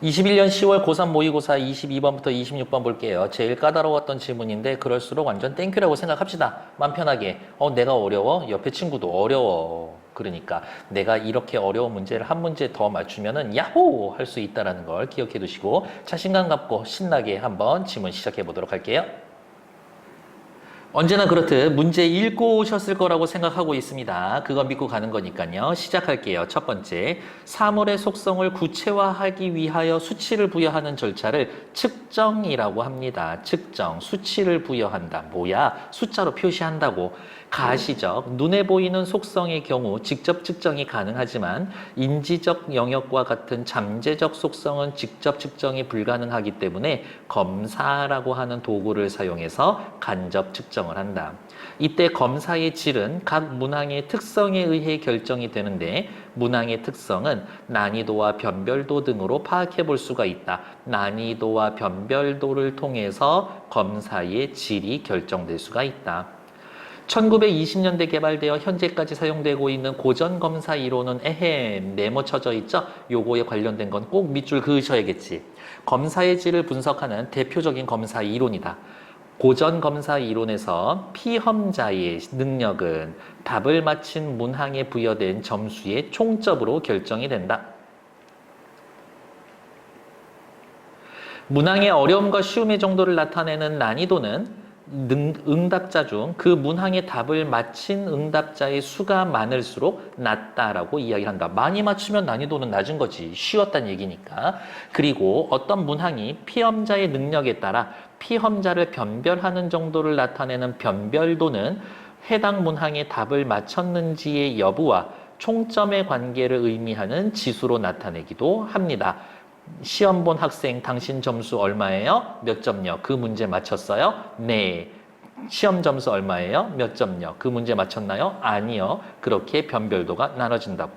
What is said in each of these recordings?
21년 10월 고3 모의고사 22번부터 26번 볼게요. 제일 까다로웠던 질문인데 그럴수록 완전 땡큐라고 생각합시다. 맘 편하게. 내가 어려워? 옆에 친구도 어려워. 그러니까 내가 이렇게 어려운 문제를 한 문제 더 맞추면은 야호! 할 수 있다는 걸 기억해 두시고 자신감 갖고 신나게 한번 질문 시작해 보도록 할게요. 언제나 그렇듯 문제 읽고 오셨을 거라고 생각하고 있습니다. 그거 믿고 가는 거니까요. 시작할게요. 첫 번째, 사물의 속성을 구체화하기 위하여 수치를 부여하는 절차를 측정이라고 합니다. 측정, 수치를 부여한다. 뭐야? 숫자로 표시한다고. 가시적, 눈에 보이는 속성의 경우 직접 측정이 가능하지만 인지적 영역과 같은 잠재적 속성은 직접 측정이 불가능하기 때문에 검사라고 하는 도구를 사용해서 간접 측정을 한다. 이때 검사의 질은 각 문항의 특성에 의해 결정이 되는데 문항의 특성은 난이도와 변별도 등으로 파악해 볼 수가 있다. 난이도와 변별도를 통해서 검사의 질이 결정될 수가 있다. 1920년대 개발되어 현재까지 사용되고 있는 고전검사 이론은 네모 쳐져 있죠? 요거에 관련된 건 꼭 밑줄 그으셔야겠지. 검사의 질을 분석하는 대표적인 검사 이론이다. 고전검사 이론에서 피험자의 능력은 답을 맞힌 문항에 부여된 점수의 총점으로 결정이 된다. 문항의 어려움과 쉬움의 정도를 나타내는 난이도는 응답자 중 그 문항의 답을 맞힌 응답자의 수가 많을수록 낮다라고 이야기를 한다. 많이 맞추면 난이도는 낮은 거지. 쉬웠다는 얘기니까. 그리고 어떤 문항이 피험자의 능력에 따라 피험자를 변별하는 정도를 나타내는 변별도는 해당 문항의 답을 맞췄는지의 여부와 총점의 관계를 의미하는 지수로 나타내기도 합니다. 시험 본 학생 당신 점수 얼마예요? 몇 점요? 그 문제 맞췄어요? 네. 시험 점수 얼마예요? 몇 점요? 그 문제 맞췄나요? 아니요. 그렇게 변별도가 나눠진다고.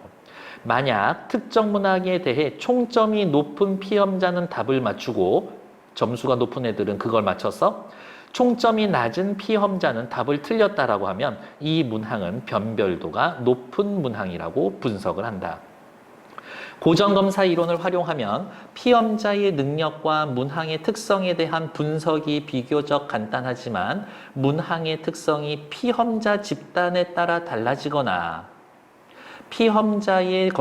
만약 특정 문항에 대해 총점이 높은 피험자는 답을 맞추고 점수가 높은 애들은 그걸 맞췄어? 총점이 낮은 피험자는 답을 틀렸다라고 하면 이 문항은 변별도가 높은 문항이라고 분석을 한다. 고전검사 이론을 활용하면 피험자의 능력과 문항의 특성에 대한 분석이 비교적 간단하지만 문항의 특성이 피험자 집단에 따라 달라지거나 피험자의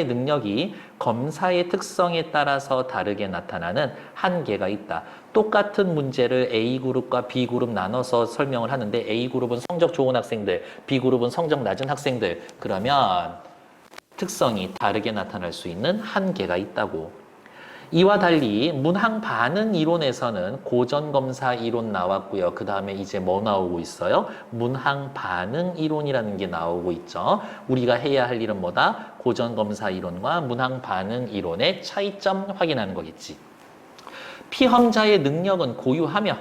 능력이 검사의 특성에 따라서 다르게 나타나는 한계가 있다. 똑같은 문제를 A그룹과 B그룹 나눠서 설명을 하는데 A그룹은 성적 좋은 학생들, B그룹은 성적 낮은 학생들. 그러면 특성이 다르게 나타날 수 있는 한계가 있다고. 이와 달리 문항 반응 이론에서는 고전검사 이론 나왔고요. 그 다음에 이제 뭐 나오고 있어요? 문항 반응 이론이라는 게 나오고 있죠. 우리가 해야 할 일은 뭐다? 고전검사 이론과 문항 반응 이론의 차이점 확인하는 거겠지. 피험자의 능력은 고유하며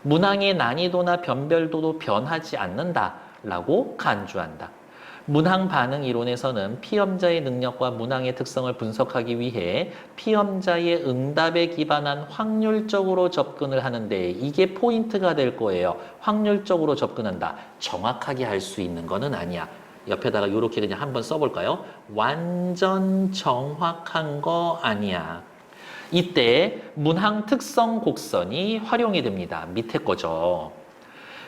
문항의 난이도나 변별도도 변하지 않는다라고 간주한다. 문항 반응 이론에서는 피험자의 능력과 문항의 특성을 분석하기 위해 피험자의 응답에 기반한 확률적으로 접근을 하는데 이게 포인트가 될 거예요. 확률적으로 접근한다. 정확하게 할 수 있는 거는 아니야. 옆에다가 이렇게 그냥 한번 써볼까요? 완전 정확한 거 아니야. 이때 문항 특성 곡선이 활용이 됩니다. 밑에 거죠.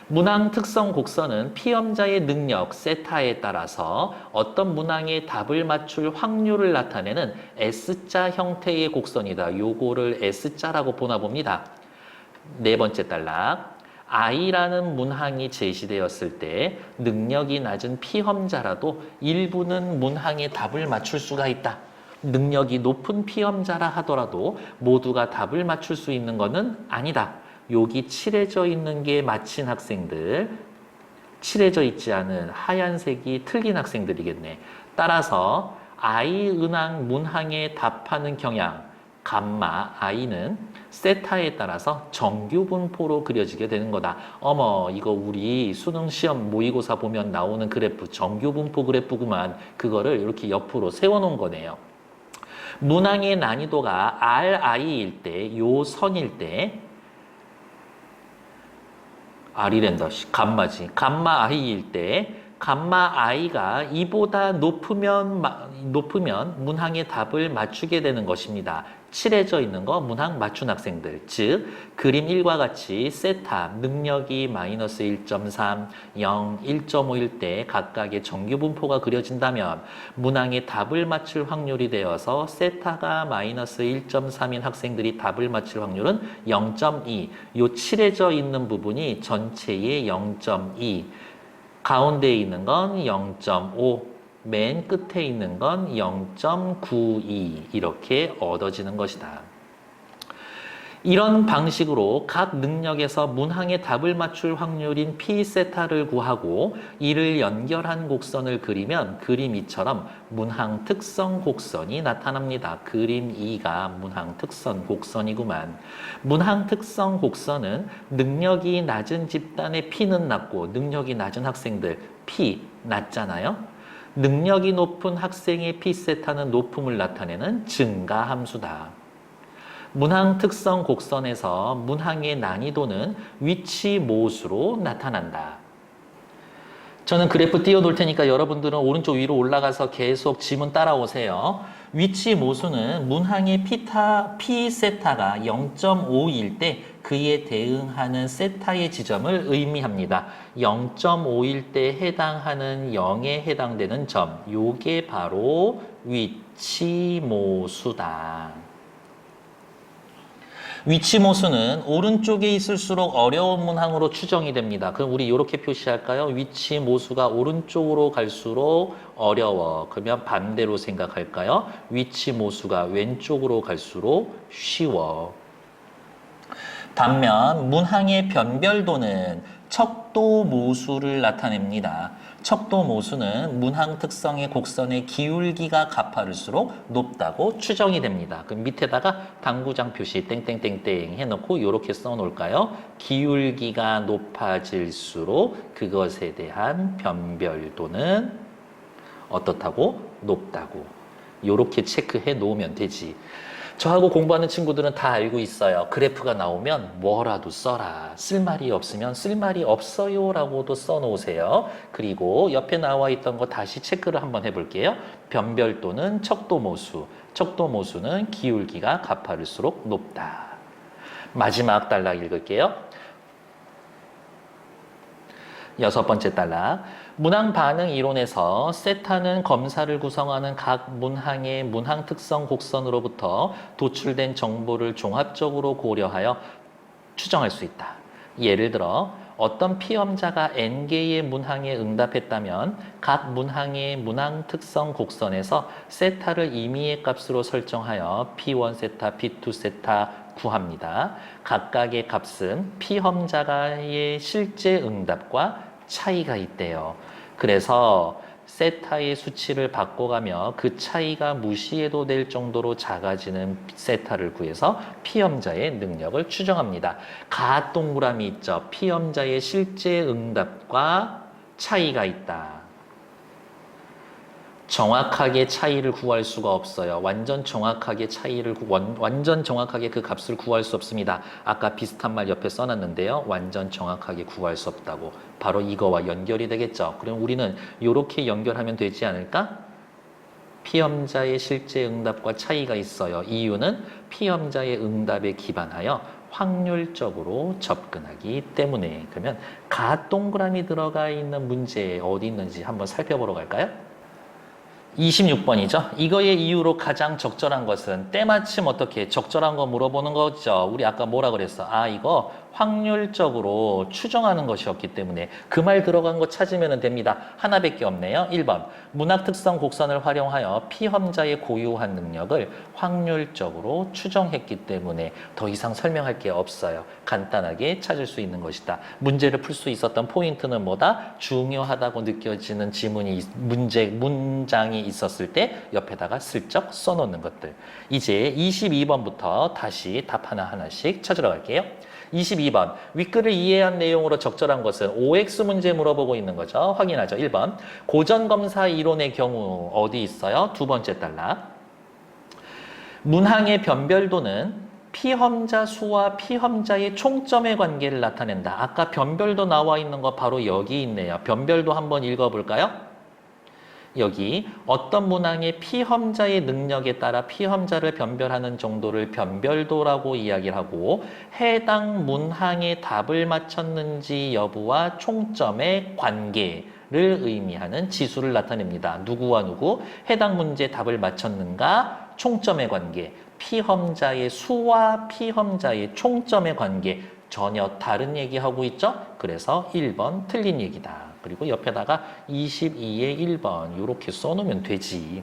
문항 특성 곡선은 피험자의 능력, 세타에 따라서 어떤 문항의 답을 맞출 확률을 나타내는 S자 형태의 곡선이다. 요거를 S자라고 보나 봅니다. 네 번째 단락. I라는 문항이 제시되었을 때 능력이 낮은 피험자라도 일부는 문항의 답을 맞출 수가 있다. 능력이 높은 피험자라 하더라도 모두가 답을 맞출 수 있는 것은 아니다. 여기 칠해져 있는 게 맞힌 학생들, 칠해져 있지 않은 하얀색이 틀린 학생들이겠네. 따라서 I 은항 문항에 답하는 경향, 감마 I는 세타에 따라서 정규분포로 그려지게 되는 거다. 어머, 이거 우리 수능 시험 모의고사 보면 나오는 그래프, 정규분포 그래프구만. 그거를 이렇게 옆으로 세워놓은 거네요. 문항의 난이도가 RI일 때, 요 선일 때 R이랜다. 감마지. 감마 I일 때 감마 i가 이보다 높으면 문항의 답을 맞추게 되는 것입니다. 칠해져 있는 거 문항 맞춘 학생들. 즉 그림 1과 같이 세타 능력이 마이너스 1.3, 0, 1.5일 때 각각의 정규 분포가 그려진다면 문항의 답을 맞출 확률이 되어서 세타가 마이너스 1.3인 학생들이 답을 맞출 확률은 0.2. 요 칠해져 있는 부분이 전체의 0.2. 가운데에 있는 건 0.5, 맨 끝에 있는 건 0.92 이렇게 얻어지는 것이다. 이런 방식으로 각 능력에서 문항의 답을 맞출 확률인 P세타를 구하고 이를 연결한 곡선을 그리면 그림 2처럼 문항 특성 곡선이 나타납니다. 그림 2가 문항 특성 곡선이구만. 문항 특성 곡선은 능력이 낮은 집단의 P는 낮고 능력이 낮은 학생들 P 낮잖아요. 능력이 높은 학생의 P세타는 높음을 나타내는 증가 함수다. 문항 특성 곡선에서 문항의 난이도는 위치 모수로 나타난다. 저는 그래프 띄워놓을 테니까 여러분들은 오른쪽 위로 올라가서 계속 지문 따라오세요. 위치 모수는 문항의 P세타가 0.5일 때 그에 대응하는 세타의 지점을 의미합니다. 0.5일 때 해당하는 0에 해당되는 점, 요게 바로 위치 모수다. 위치 모수는 오른쪽에 있을수록 어려운 문항으로 추정이 됩니다. 그럼 우리 이렇게 표시할까요? 위치 모수가 오른쪽으로 갈수록 어려워. 그러면 반대로 생각할까요? 위치 모수가 왼쪽으로 갈수록 쉬워. 반면 문항의 변별도는 척도 모수를 나타냅니다. 척도 모수는 문항 특성의 곡선의 기울기가 가파를수록 높다고 추정이 됩니다. 그럼 밑에다가 당구장 표시 땡땡땡땡 해놓고 이렇게 써놓을까요? 기울기가 높아질수록 그것에 대한 변별도는 어떻다고? 높다고. 이렇게 체크해 놓으면 되지. 저하고 공부하는 친구들은 다 알고 있어요. 그래프가 나오면 뭐라도 써라. 쓸말이 없으면 쓸말이 없어요 라고도 써놓으세요. 그리고 옆에 나와 있던 거 다시 체크를 한번 해볼게요. 변별도는 척도모수. 척도모수는 기울기가 가파를수록 높다. 마지막 단락 읽을게요. 6번째 단락. 문항 반응 이론에서 세타는 검사를 구성하는 각 문항의 문항 특성 곡선으로부터 도출된 정보를 종합적으로 고려하여 추정할 수 있다. 예를 들어 어떤 피험자가 n개의 문항에 응답했다면 각 문항의 문항 특성 곡선에서 세타를 임의의 값으로 설정하여 P1 세타, P2 세타 구합니다. 각각의 값은 피험자의 실제 응답과 차이가 있대요. 그래서 세타의 수치를 바꿔가며 그 차이가 무시해도 될 정도로 작아지는 세타를 구해서 피험자의 능력을 추정합니다. 가 동그라미 있죠. 피험자의 실제 응답과 차이가 있다. 정확하게 차이를 구할 수가 없어요. 완전 정확하게 그 값을 구할 수 없습니다. 아까 비슷한 말 옆에 써놨는데요. 완전 정확하게 구할 수 없다고. 바로 이거와 연결이 되겠죠. 그럼 우리는 이렇게 연결하면 되지 않을까? 피험자의 실제 응답과 차이가 있어요. 이유는 피험자의 응답에 기반하여 확률적으로 접근하기 때문에. 그러면 가 동그라미 들어가 있는 문제 어디 있는지 한번 살펴보러 갈까요? 26번이죠. 이거의 이유로 가장 적절한 것은 때마침 어떻게 적절한 거 물어보는 거죠. 우리 아까 뭐라 그랬어? 이거 확률적으로 추정하는 것이었기 때문에 그 말 들어간 거 찾으면 됩니다. 하나밖에 없네요. 1번 문학 특성 곡선을 활용하여 피험자의 고유한 능력을 확률적으로 추정했기 때문에 더 이상 설명할 게 없어요. 간단하게 찾을 수 있는 것이다. 문제를 풀 수 있었던 포인트는 뭐다? 중요하다고 느껴지는 문장이 있었을 때 옆에다가 슬쩍 써놓는 것들. 이제 22번부터 다시 답 하나하나씩 찾으러 갈게요. 22번 윗글을 이해한 내용으로 적절한 것은 OX 문제 물어보고 있는 거죠. 확인하죠. 1번 고전검사 이론의 경우 어디 있어요? 두 번째 단락. 문항의 변별도는 피험자 수와 피험자의 총점의 관계를 나타낸다. 아까 변별도 나와 있는 거 바로 여기 있네요. 변별도 한번 읽어볼까요? 여기 어떤 문항의 피험자의 능력에 따라 피험자를 변별하는 정도를 변별도라고 이야기를 하고 해당 문항의 답을 맞췄는지 여부와 총점의 관계를 의미하는 지수를 나타냅니다. 누구와 누구? 해당 문제 답을 맞췄는가? 총점의 관계. 피험자의 수와 피험자의 총점의 관계. 전혀 다른 얘기하고 있죠? 그래서 1번 틀린 얘기다. 그리고 옆에다가 22의 1번 이렇게 써놓으면 되지.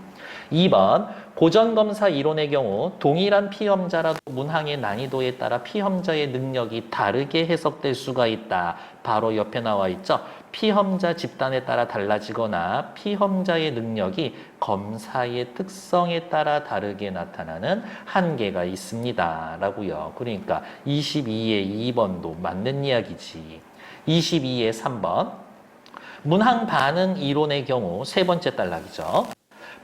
2번 고전검사 이론의 경우 동일한 피험자라도 문항의 난이도에 따라 피험자의 능력이 다르게 해석될 수가 있다. 바로 옆에 나와 있죠. 피험자 집단에 따라 달라지거나 피험자의 능력이 검사의 특성에 따라 다르게 나타나는 한계가 있습니다. 라고요. 그러니까 22의 2번도 맞는 이야기지. 22의 3번 문항 반응 이론의 경우 세 번째 단락이죠.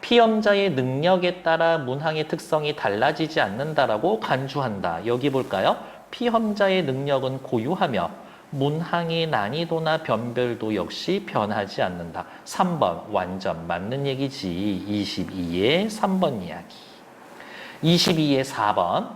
피험자의 능력에 따라 문항의 특성이 달라지지 않는다라고 간주한다. 여기 볼까요? 피험자의 능력은 고유하며 문항의 난이도나 변별도 역시 변하지 않는다. 3번 완전 맞는 얘기지. 22의 3번 이야기. 22의 4번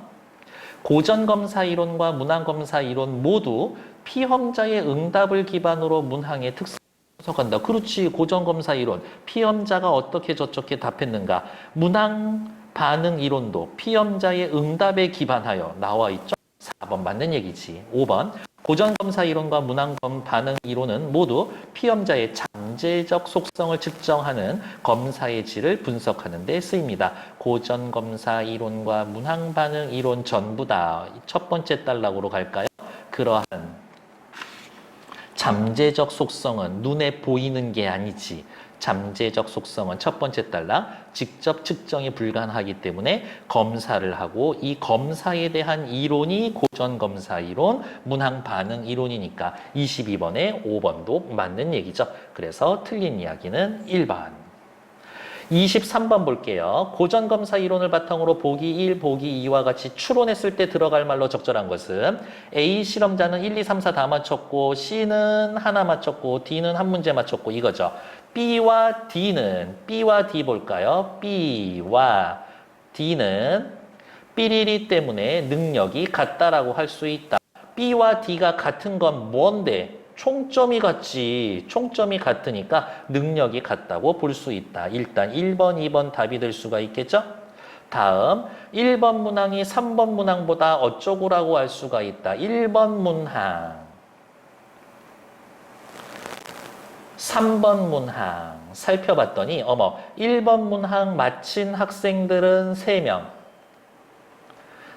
고전검사 이론과 문항검사 이론 모두 피험자의 응답을 기반으로 문항의 특성 분석한다. 그렇지. 고전검사 이론. 피험자가 어떻게 저렇게 답했는가. 문항 반응 이론도 피험자의 응답에 기반하여 나와 있죠. 4번 맞는 얘기지. 5번 고전검사 이론과 문항 반응 이론은 모두 피험자의 잠재적 속성을 측정하는 검사의 질을 분석하는 데 쓰입니다. 고전검사 이론과 문항 반응 이론 전부 다 첫 번째 단락으로 갈까요? 그러한 잠재적 속성은 눈에 보이는 게 아니지. 잠재적 속성은 첫 번째 단락 직접 측정이 불가능하기 때문에 검사를 하고 이 검사에 대한 이론이 고전검사 이론, 문항 반응 이론이니까 22번에 5번도 맞는 얘기죠. 그래서 틀린 이야기는 1번. 23번 볼게요. 고전검사 이론을 바탕으로 보기 1, 보기 2와 같이 추론했을 때 들어갈 말로 적절한 것은 A 실험자는 1, 2, 3, 4 다 맞췄고 C는 하나 맞췄고 D는 한 문제 맞췄고 이거죠. B와 D는 B와 D 볼까요? B와 D는 삐리리 때문에 능력이 같다라고 할 수 있다. B와 D가 같은 건 뭔데? 총점이 같지. 총점이 같으니까 능력이 같다고 볼 수 있다. 일단 1번, 2번 답이 될 수가 있겠죠? 다음 1번 문항이 3번 문항보다 어쩌고라고 할 수가 있다. 1번 문항 3번 문항 살펴봤더니 1번 문항 마친 학생들은 3명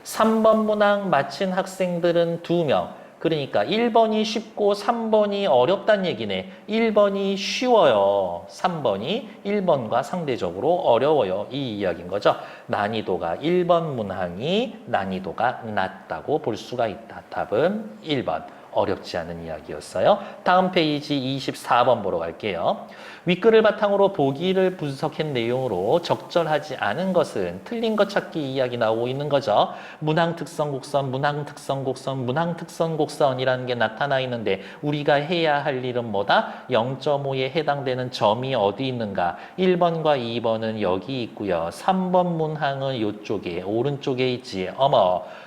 3번 문항 마친 학생들은 2명 그러니까 1번이 쉽고 3번이 어렵다는 얘기네. 1번이 쉬워요. 3번이 1번과 상대적으로 어려워요. 이 이야기인 거죠. 난이도가 1번 문항이 난이도가 낮다고 볼 수가 있다. 답은 1번. 어렵지 않은 이야기였어요. 다음 페이지 24번 보러 갈게요. 윗글을 바탕으로 보기를 분석한 내용으로 적절하지 않은 것은 틀린 것 찾기 이야기 나오고 있는 거죠. 문항 특성 곡선, 문항 특성 곡선, 문항 특성 곡선이라는 게 나타나 있는데 우리가 해야 할 일은 뭐다? 0.5에 해당되는 점이 어디 있는가? 1번과 2번은 여기 있고요. 3번 문항은 이쪽에 오른쪽에 있지.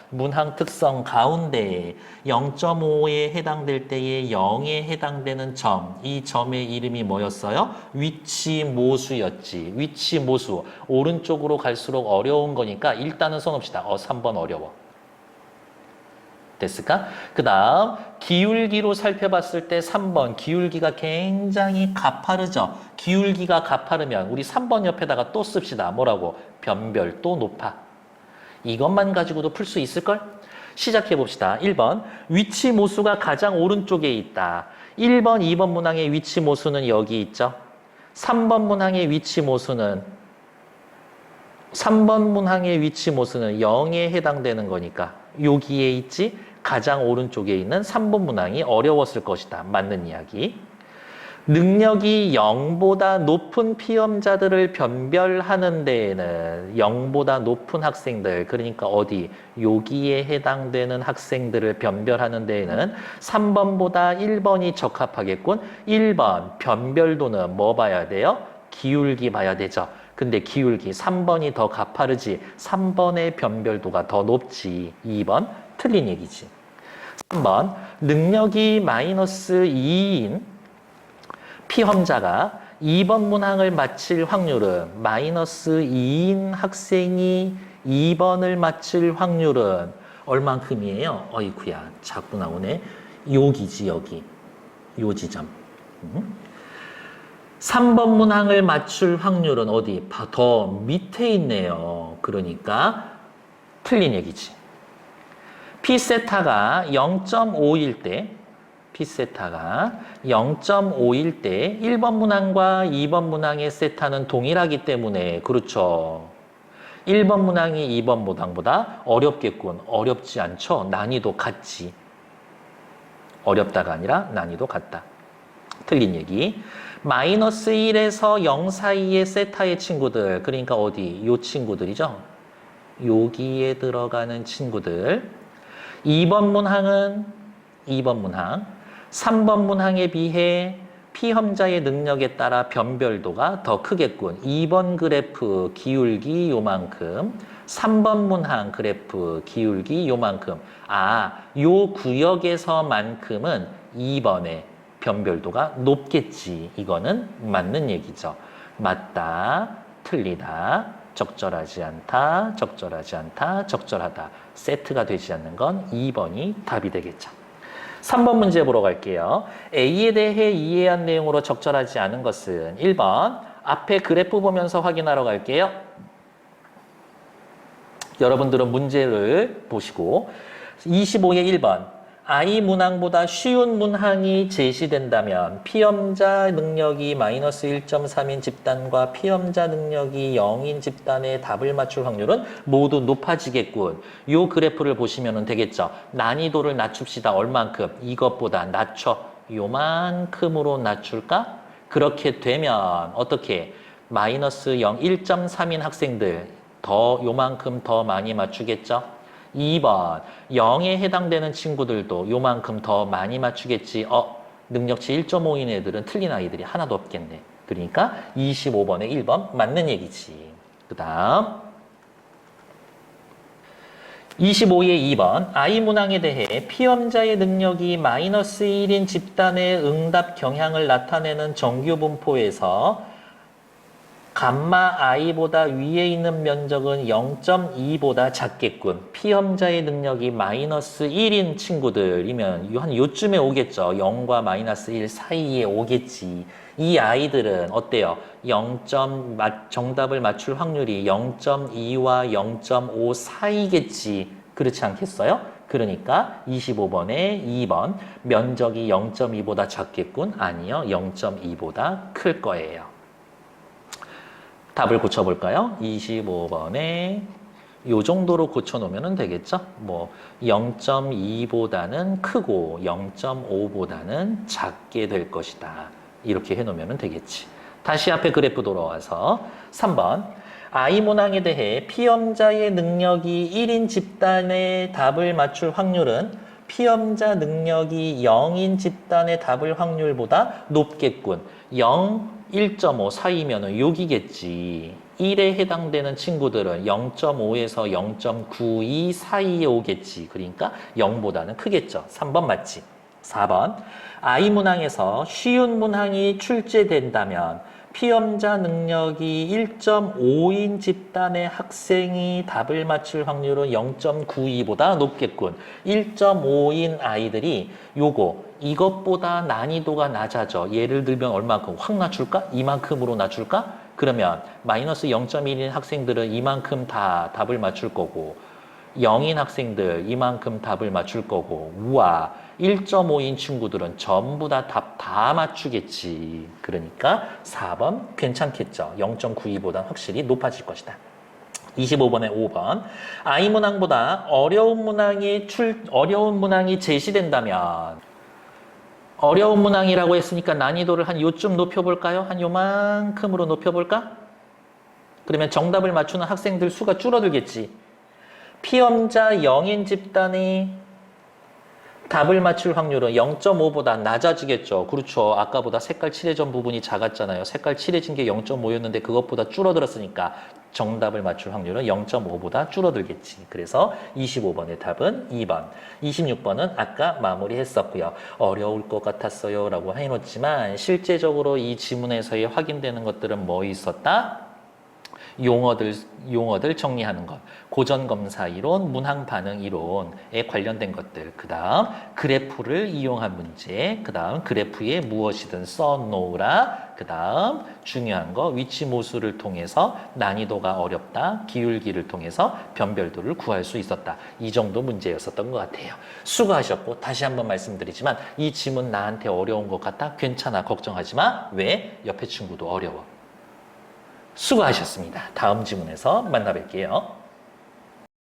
문항 특성 가운데 0.5에 해당될 때에 0에 해당되는 점, 이 점의 이름이 뭐였어요? 위치모수였지. 위치모수. 오른쪽으로 갈수록 어려운 거니까 일단은 써놓읍시다. 3번 어려워. 됐을까? 그 다음 기울기로 살펴봤을 때 3번 기울기가 굉장히 가파르죠. 기울기가 가파르면 우리 3번 옆에다가 또 씁시다. 뭐라고? 변별도 높아. 이것만 가지고도 풀 수 있을걸? 시작해 봅시다. 1번 위치 모수가 가장 오른쪽에 있다. 1번, 2번 문항의 위치 모수는 여기 있죠. 3번 문항의 위치 모수는 0에 해당되는 거니까 여기에 있지. 가장 오른쪽에 있는 3번 문항이 어려웠을 것이다. 맞는 이야기. 능력이 0보다 높은 피험자들을 변별하는 데에는 0보다 높은 학생들, 그러니까 어디? 여기에 해당되는 학생들을 변별하는 데에는 3번보다 1번이 적합하겠군. 1번 변별도는 뭐 봐야 돼요? 기울기 봐야 되죠. 근데 기울기 3번이 더 가파르지. 3번의 변별도가 더 높지. 2번 틀린 얘기지. 3번 능력이 마이너스 2인 피험자가 2번 문항을 맞힐 확률은 마이너스 2인 학생이 2번을 맞힐 확률은 얼만큼이에요? 어이쿠야 자꾸 나오네. 여기지 여기. 요 지점. 3번 문항을 맞출 확률은 어디? 더 밑에 있네요. 그러니까 틀린 얘기지. P세타가 0.5일 때 P세타가 0.5일 때 1번 문항과 2번 문항의 세타는 동일하기 때문에 그렇죠. 1번 문항이 2번 문항보다 어렵겠군. 어렵지 않죠? 난이도 같지. 어렵다가 아니라 난이도 같다. 틀린 얘기. 마이너스 1에서 0 사이의 세타의 친구들, 그러니까 어디? 요 친구들이죠. 여기에 들어가는 친구들. 2번 문항은 2번 문항, 3번 문항에 비해 피험자의 능력에 따라 변별도가 더 크겠군. 2번 그래프 기울기 요만큼, 3번 문항 그래프 기울기 요만큼. 요 구역에서만큼은 2번의 변별도가 높겠지. 이거는 맞는 얘기죠. 맞다, 틀리다, 적절하지 않다, 적절하지 않다, 적절하다. 세트가 되지 않는 건 2번이 답이 되겠죠. 3번 문제 보러 갈게요. A에 대해 이해한 내용으로 적절하지 않은 것은 1번. 앞에 그래프 보면서 확인하러 갈게요. 여러분들은 문제를 보시고 25의 1번. I 문항보다 쉬운 문항이 제시된다면 피험자 능력이 마이너스 1.3인 집단과 피험자 능력이 0인 집단의 답을 맞출 확률은 모두 높아지겠군. 요 그래프를 보시면 되겠죠. 난이도를 낮춥시다. 얼만큼? 이것보다 낮춰. 요만큼으로 낮출까? 그렇게 되면 어떻게? 마이너스 0, 1.3인 학생들 더 요만큼 더 많이 맞추겠죠? 2번 0에 해당되는 친구들도 요만큼 더 많이 맞추겠지. 능력치 1.5인 애들은 틀린 아이들이 하나도 없겠네. 그러니까 25번에 1번 맞는 얘기지. 그 다음 25의 2번 I 문항에 대해 피험자의 능력이 마이너스 1인 집단의 응답 경향을 나타내는 정규 분포에서 감마 i보다 위에 있는 면적은 0.2보다 작겠군. 피험자의 능력이 마이너스 1인 친구들이면 한 요쯤에 오겠죠. 0과 마이너스 1 사이에 오겠지. 이 아이들은 어때요? 정답을 맞출 확률이 0.2와 0.5 사이겠지. 그렇지 않겠어요? 그러니까 25번에 2번 면적이 0.2보다 작겠군. 아니요. 0.2보다 클 거예요. 답을 고쳐볼까요? 25번에 요 정도로 고쳐놓으면 되겠죠? 0.2보다는 크고 0.5보다는 작게 될 것이다. 이렇게 해놓으면 되겠지. 다시 앞에 그래프 돌아와서 3번 I 문항에 대해 피험자의 능력이 1인 집단의 답을 맞출 확률은 피험자 능력이 0인 집단의 답을 확률보다 높겠군. 0, 1.5 사이면은 여기겠지. 1에 해당되는 친구들은 0.5에서 0.92 사이에 오겠지. 그러니까 0보다는 크겠죠. 3번 맞지? 4번 I 문항에서 쉬운 문항이 출제된다면 피험자 능력이 1.5인 집단의 학생이 답을 맞출 확률은 0.92보다 높겠군. 1.5인 아이들이 이것보다 난이도가 낮아져. 예를 들면 얼마큼? 확 낮출까? 이만큼으로 낮출까? 그러면 마이너스 0.1인 학생들은 이만큼 다 답을 맞출 거고 0인 학생들 이만큼 답을 맞출 거고 우와 1.5인 친구들은 전부 다 답 다 맞추겠지. 그러니까 4번 괜찮겠죠. 0.92보다 확실히 높아질 것이다. 25번에 5번 I 문항보다 어려운 문항이 제시된다면 어려운 문항이라고 했으니까 난이도를 한 요쯤 높여볼까요? 한 요만큼으로 높여볼까? 그러면 정답을 맞추는 학생들 수가 줄어들겠지. 피험자 0인 집단이 답을 맞출 확률은 0.5보다 낮아지겠죠. 그렇죠. 아까보다 색깔 칠해진 부분이 작았잖아요. 색깔 칠해진 게 0.5였는데 그것보다 줄어들었으니까 정답을 맞출 확률은 0.5보다 줄어들겠지. 그래서 25번의 답은 2번. 26번은 아까 마무리했었고요. 어려울 것 같았어요 라고 해놓지만 실제적으로 이 지문에서의 확인되는 것들은 뭐 있었다? 용어들 정리하는 것, 고전검사 이론, 문항반응 이론에 관련된 것들, 그 다음 그래프를 이용한 문제, 그 다음 그래프에 무엇이든 써놓으라, 그 다음 중요한 거 위치 모수를 통해서 난이도가 어렵다, 기울기를 통해서 변별도를 구할 수 있었다. 이 정도 문제였었던 것 같아요. 수고하셨고 다시 한번 말씀드리지만 이 지문 나한테 어려운 것 같아? 괜찮아, 걱정하지 마. 왜? 옆에 친구도 어려워. 수고하셨습니다. 다음 지문에서 만나 뵐게요.